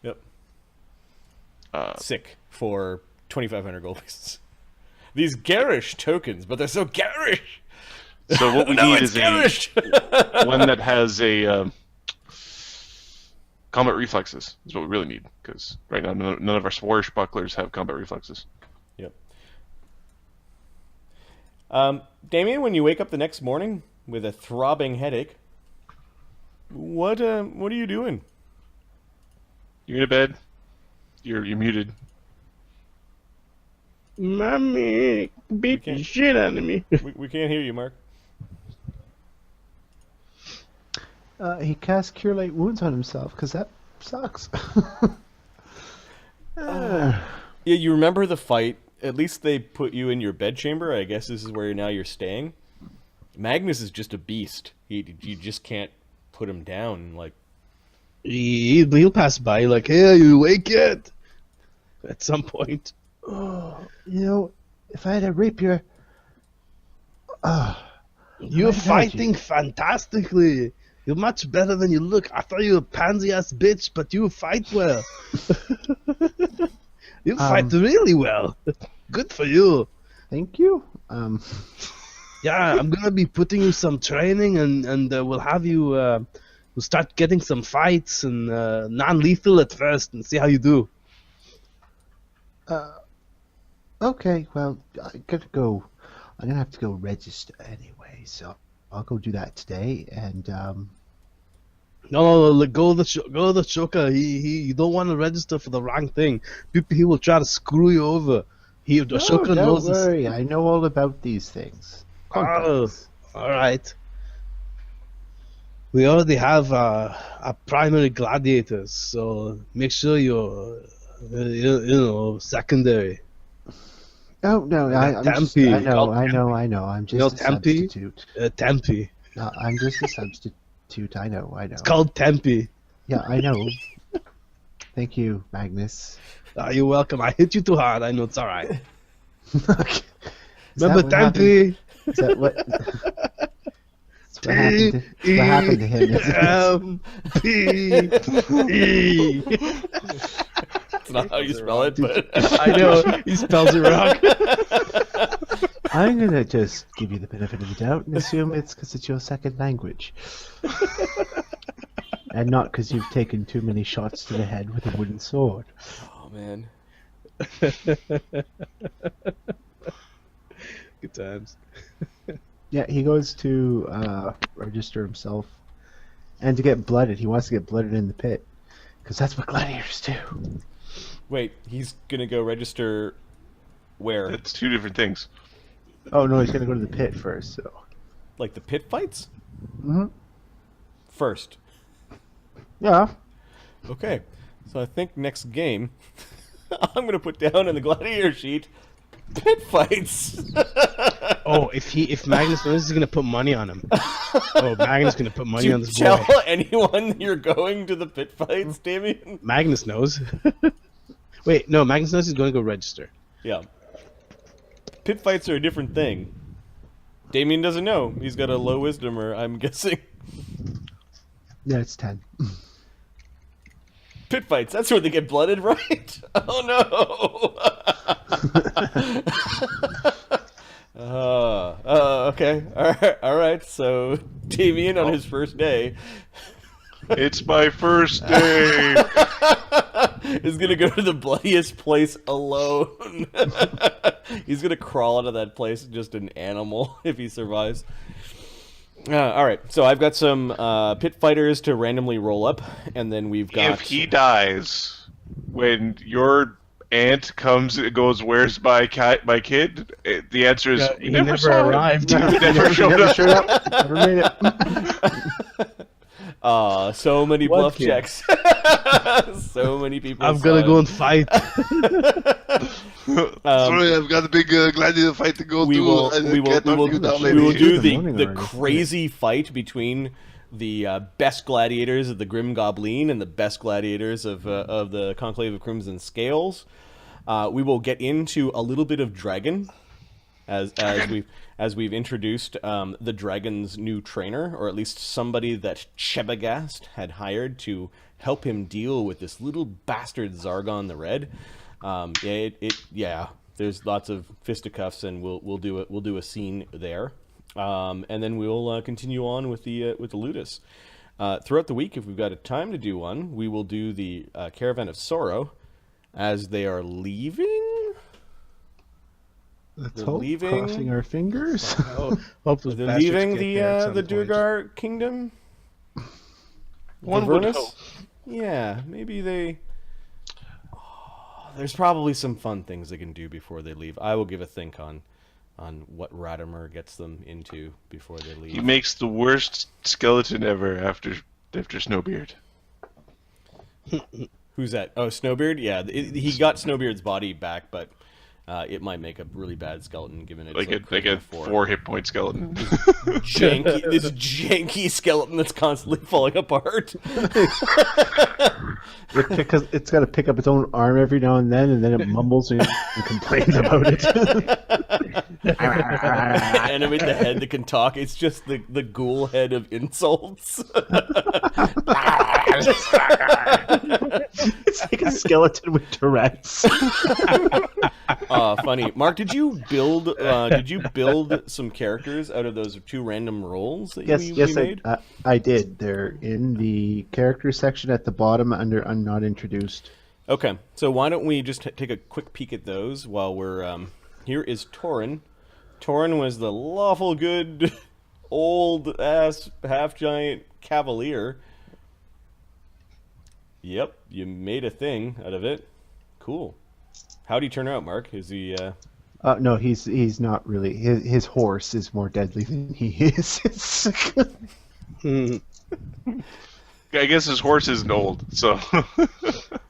Yep. Sick for 2,500 gold pieces. These garish tokens, but they're so garish. So what we need is one that has a combat reflexes. Is what we really need, because right now none of our swashbucklers have combat reflexes. Yep. Damien, when you wake up the next morning with a throbbing headache, what are you doing? You're in a bed. You're muted. Mommy, beat the shit out of me. We can't hear you, Mark. He cast Cure Light Wounds on himself, because that sucks. Yeah, you remember the fight. At least they put you in your bedchamber. I guess this is where now you're staying. Magnus is just a beast. You just can't put him down. Like, He'll pass by like, hey, are you awake yet? At some point. Oh, if I had a rapier... You're fighting fantastically. You're much better than you look. I thought you were a pansy-ass bitch, but you fight well. You fight really well. Good for you. Thank you. Yeah, I'm gonna be putting you some training, and we'll have you. We'll start getting some fights and non-lethal at first, and see how you do. Okay, well, I'm gonna have to go register anyway, so I'll go do that today. And No, go the Ashoka. You don't want to register for the wrong thing. He will try to screw you over. Ashoka knows don't worry. I know all about these things. Oh, all right. We already have our primary gladiators, so make sure you're, secondary. Oh no, I'm tempi. I know. I'm just a tempi? substitute. Tempi. No, I'm just a substitute. I know. It's called tempi. Yeah, I know. Thank you, Magnus. You're welcome. I hit you too hard. I know, it's all right. Okay. Remember tempi? Is that what? That's what happened to him. Tempi. That's not how you spell it, but I know, he spells it wrong. I'm gonna just give you the benefit of the doubt and assume it's because it's your second language. And not because you've taken too many shots to the head with a wooden sword. oh man, Good times. Yeah, he goes to register himself. And to get blooded, he wants to get blooded in the pit. Because that's what gladiators do. wait, he's gonna go register where? It's two different things. Oh no, he's gonna go to the pit first, so. Like the pit fights? Mm-hmm. First. Yeah. Okay, so I think next game, I'm gonna put down in the gladiator sheet pit fights. Oh, if Magnus knows, he's gonna put money on him. Oh, Magnus gonna put money on this boy. Tell anyone you're going to the pit fights, Damien. Magnus knows. Wait, no, Magnus knows he's gonna go register. Yeah. Pit fights are a different thing. Damien doesn't know. He's got a low wisdom, or I'm guessing. Yeah, it's 10. Pit fights, that's where they get blooded, right? Oh no! Okay. Alright, so Damien on his first day It's my first day. is gonna go to the bloodiest place alone. He's gonna crawl out of that place just an animal if he survives. Alright, so I've got some pit fighters to randomly roll up, and then we've got... If he dies, when your aunt comes and goes, "Where's my kid?" The answer is, He never saw him. arrived. He never showed up. Never made it. So many What bluff kid? checks. So many people. I'm saw gonna go it. and fight. Sorry, I've got a big gladiator fight to go We to. will I we will can't we will, knock you down, we will lady. do the morning the already. crazy fight between the best gladiators of the Grim Gobleen and the best gladiators of the Conclave of Crimson Scales. We will get into a little bit of dragon. as we've introduced the dragon's new trainer, or at least somebody that Chebagast had hired to help him deal with this little bastard Czargon the Red. There's lots of fisticuffs, and we'll do a scene there, and then we'll continue on with the ludis. Throughout the week, if we've got a time to do one, we will do the Caravan of Sorrow as they are leaving. Let's hope, crossing our fingers. Hope those They're bastards leaving get there at some the point. Durgar kingdom. One would Avernus? hope. Yeah, maybe they. There's probably some fun things they can do before they leave. I will give a think on what Radimer gets them into before they leave. He makes the worst skeleton ever after Snowbeard. Who's that? Oh, Snowbeard. Yeah, he got Snowbeard's body back, but it might make a really bad skeleton given it's Like a 4 hit point skeleton. This janky skeleton that's constantly falling apart. Because it's got to pick up its own arm every now and then it mumbles and complains about it. Animate the head that can talk. It's just the ghoul head of insults. It's like a skeleton with Tourette's. Funny. Mark, did you build some characters out of those 2 random rolls that you made? I did. They're in the character section at the bottom under not introduced. Okay, so why don't we just take a quick peek at those while we're here is Torin. Torin was the lawful good old ass half giant cavalier. Yep, you made a thing out of it. Cool. How'd he turn out, Mark? Is he No, he's not really. His horse is more deadly than he is. I guess his horse isn't old, so.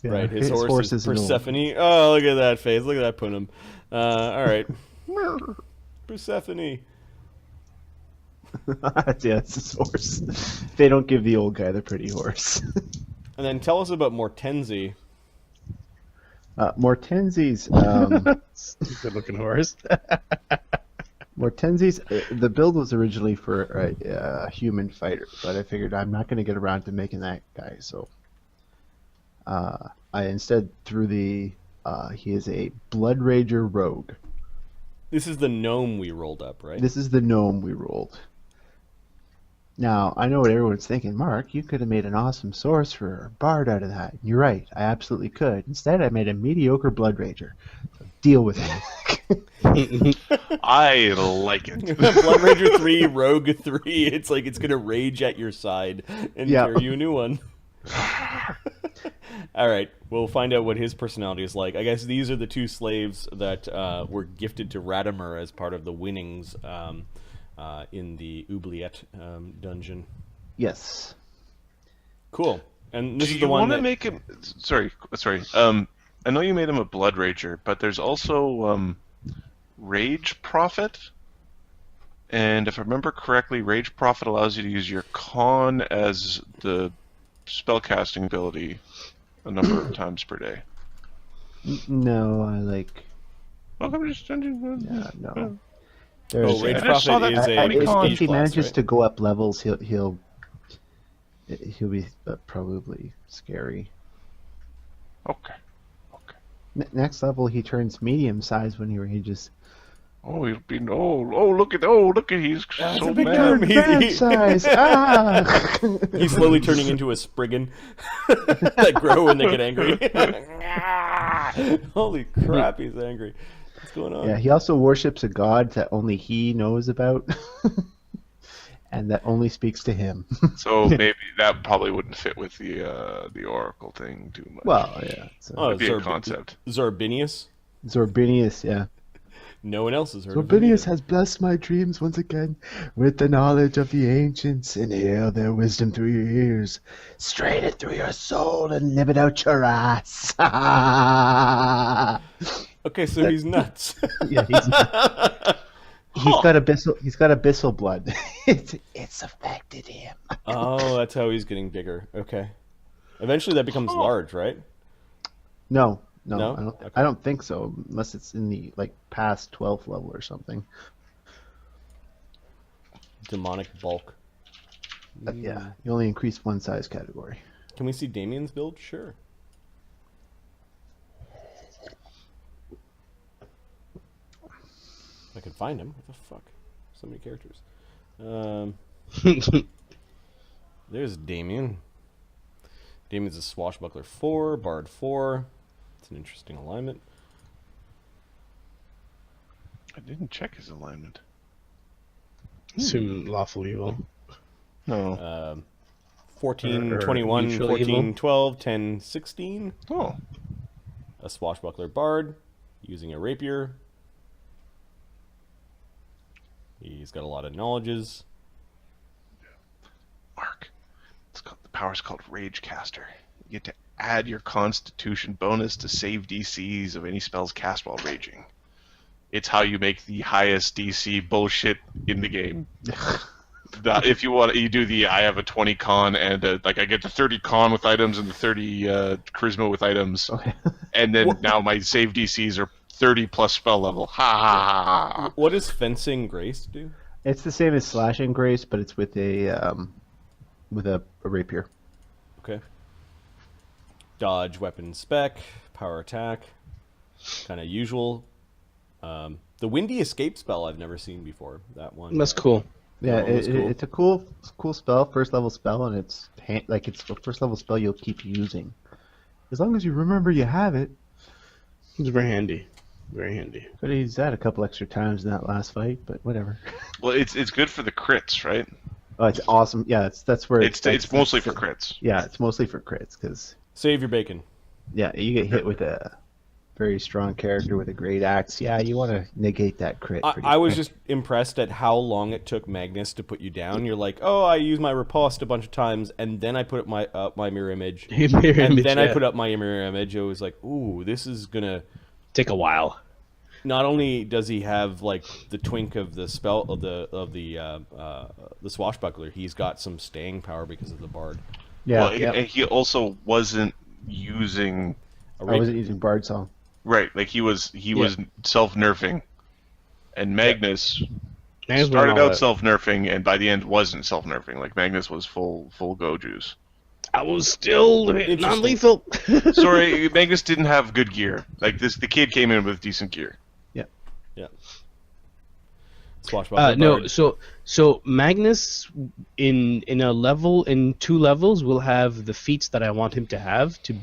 Yeah, right, his horse is Persephone. Oh, look at that face. Look at that punim. All right. Persephone. Yeah, it's his horse. They don't give the old guy the pretty horse. And then tell us about Mortenzi. Mortenzi's good looking horse. Mortenzi's the build was originally for a human fighter, but I figured I'm not going to get around to making that guy, so I instead threw he is a Blood Rager rogue. This is the gnome we rolled up, right? This is the gnome we rolled. Now, I know what everyone's thinking. Mark, you could have made an awesome sorcerer bard out of that. You're right. I absolutely could. Instead, I made a mediocre Blood Rager. So deal with it. I like it. Blood Ranger 3, Rogue 3. It's like it's going to rage at your side and carry you a new one. All right. We'll find out what his personality is like. I guess these are the 2 slaves that were gifted to Radimer as part of the winnings in the oubliette dungeon. Yes. Cool. And this Do is you the one want to that... make him? Sorry. I know you made him a Blood Rager, but there's also Rage Prophet. And if I remember correctly, Rage Prophet allows you to use your con as the spellcasting ability a number of times per day. No, I like... Welcome to Dungeon. Yeah, no. Rage I just saw Prophet that is a If prestige if he class, manages right? to go up levels, he'll be probably scary. Okay. Next level, he turns medium size when he rages. Oh, he'll be look at he's That's so a big mad. term. Man size. He's slowly turning into a Spriggan that grow when they get angry. Holy crap, he's angry. What's going on? Yeah, he also worships a god that only he knows about, and that only speaks to him. So maybe that probably wouldn't fit with the Oracle thing too much. Well, yeah. Oh, It'd be a concept. Zorbinius? Zorbinius, yeah. No one else has heard of him Zorbinius either. has blessed my dreams once again with the knowledge of the ancients. Inhale their wisdom through your ears, strain it through your soul, and nib it out your ass. Okay, so he's nuts. Yeah, he's got abyssal blood. It's affected him. Oh, that's how he's getting bigger. Okay. Eventually that becomes large, right? No, No? I don't. Okay. I don't think so, unless it's in the past 12th level or something. Demonic bulk. But yeah, you only increase one size category. Can we see Damien's build? Sure. I can find him. What the fuck? So many characters. There's Damien. Damien's a swashbuckler 4, bard 4. It's an interesting alignment. I didn't check his alignment. Assume lawful evil. No. 14, Or 21, neutral 14, evil? 12, 10, 16. Oh. A swashbuckler bard using a rapier. He's got a lot of knowledges. Mark. The power's called Rage Caster. You get to add your Constitution bonus to save DCs of any spells cast while raging. It's how you make the highest DC bullshit in the game. If you want, you do the I have a 20 con and I get the 30 con with items and the 30 charisma with items, Okay. and then now my save DCs are 30 plus spell level. Ha ha ha ha. What does fencing grace do? It's the same as slashing grace, but it's with a rapier. Okay. Dodge, weapon spec, power attack, kind of usual. The windy escape spell I've never seen before. That one. That's cool. Yeah, That one was cool. it's a cool spell, first level spell, and it's a first level spell you'll keep using, as long as you remember you have it. It's very handy. Very handy. Could have used that a couple extra times in that last fight, but whatever. Well, it's good for the crits, right? Oh, it's awesome. Yeah, that's where It's mostly for crits. Yeah, it's mostly for crits because Save your bacon. yeah, you get hit with a very strong character with a great axe. Yeah, you want to negate that crit. pretty I was quick. just impressed at how long it took Magnus to put you down. You're like, oh, I used my riposte a bunch of times, and then I put up my mirror image, Mirror and image, then I yeah. put up my mirror image. I was like, ooh, this is gonna. Take a while. Not only does he have the twink of the spell of the swashbuckler, he's got some staying power because of the bard. Yeah, Well, and he also wasn't using A I wasn't using Bard Song. right. Like he was self nerfing, and Magnus Magnus started went all out out. self nerfing, and by the end wasn't self nerfing. Like Magnus was full go juice. I was still non-lethal. Sorry, Magnus didn't have good gear. Like the kid came in with decent gear. Yeah. Swashbuckler No, bard. so Magnus in 2 levels will have the feats that I want him to have to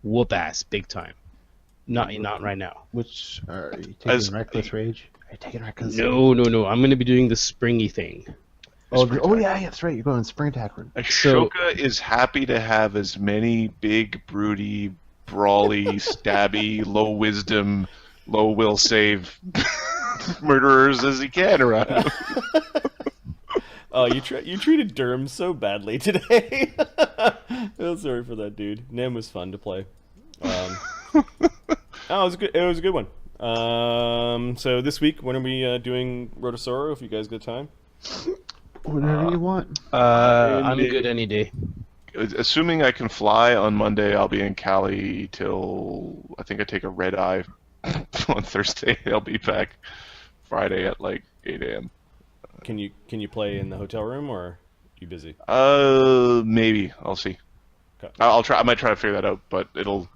whoop ass big time. Not right now. Which are you taking As- Reckless Rage? Are you taking Reckless? No. I'm gonna be doing the springy thing. Oh yeah, that's right. You're going spring attack. Ashoka is happy to have as many big, broody, brawly, stabby, low wisdom, low will save murderers as he can around. Oh, you treated Durham so badly today. I'm sorry for that, dude. Nim was fun to play. Oh, it was good. It was a good one. So this week, when are we doing Rotosoro? If you guys got time. Whatever you want. I'm good any day. Assuming I can fly on Monday, I'll be in Cali till I think I take a red eye on Thursday. I'll be back Friday at 8 a.m. Can you play in the hotel room, or are you busy? Maybe I'll see. Okay. I'll try. I might try to figure that out, but it'll.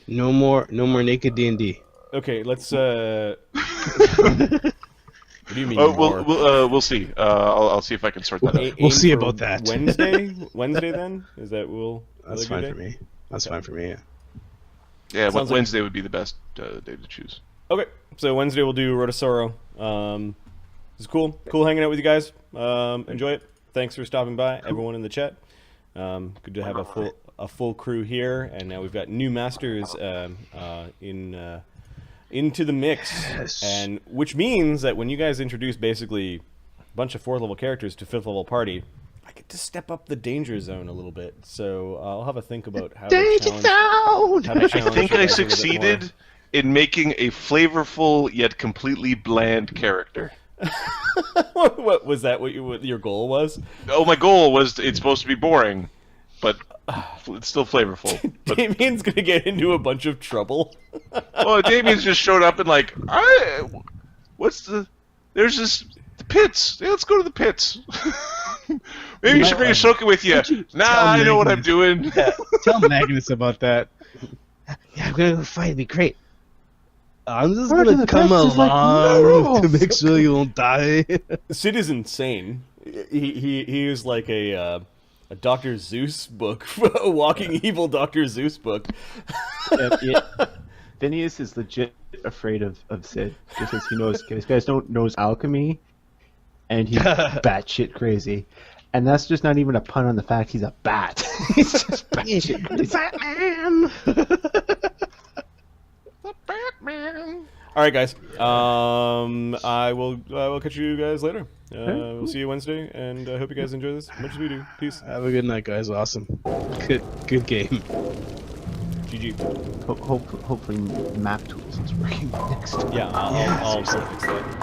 No more naked D&D. Okay, let's. What do you mean? more? We'll see. I'll see if I can sort that out. We'll Aim see for about that. Wednesday then? Is that That's fine for me. That's fine for me. Yeah. Yeah, Sounds like- Wednesday would be the best day to choose. Okay, so Wednesday we'll do Rotosoro. It's cool hanging out with you guys. Enjoy it. Thanks for stopping by, everyone in the chat. Good to have a full crew here, and now we've got new masters into the mix, Yes. and which means that when you guys introduce basically a bunch of 4th level characters to 5th level party, I get to step up the danger zone a little bit. So I'll have a think about how to challenge. I think I succeeded in making a flavorful yet completely bland character. What was that? What your goal was? Oh, my goal was it's supposed to be boring, but It's still flavorful. But, Damien's gonna get into a bunch of trouble. well, Damien's just showed up and like, there's the pits. Yeah, let's go to the pits. Maybe you should bring Ashoka with you. Nah, I know what I'm doing. Yeah, tell Magnus about that. Yeah, I'm gonna go fight. It'd be great. I'm just Roger gonna the come best is like, along no! to make sure you don't die. Sid is insane. He is like a Dr. Zeus book, a walking evil Dr. Zeus book. Phineas is legit afraid of Sid because he knows this guy knows alchemy, and he's batshit crazy. And that's just not even a pun on the fact he's a bat. He's just batshit crazy. Batman. The Batman. All right, guys. I will catch you guys later. We'll see you Wednesday, and I hope you guys enjoy this as much as we do. Peace. Have a good night, guys. Awesome. Good game. GG. Hopefully, map tools is working next time. Yeah, I'll fix that.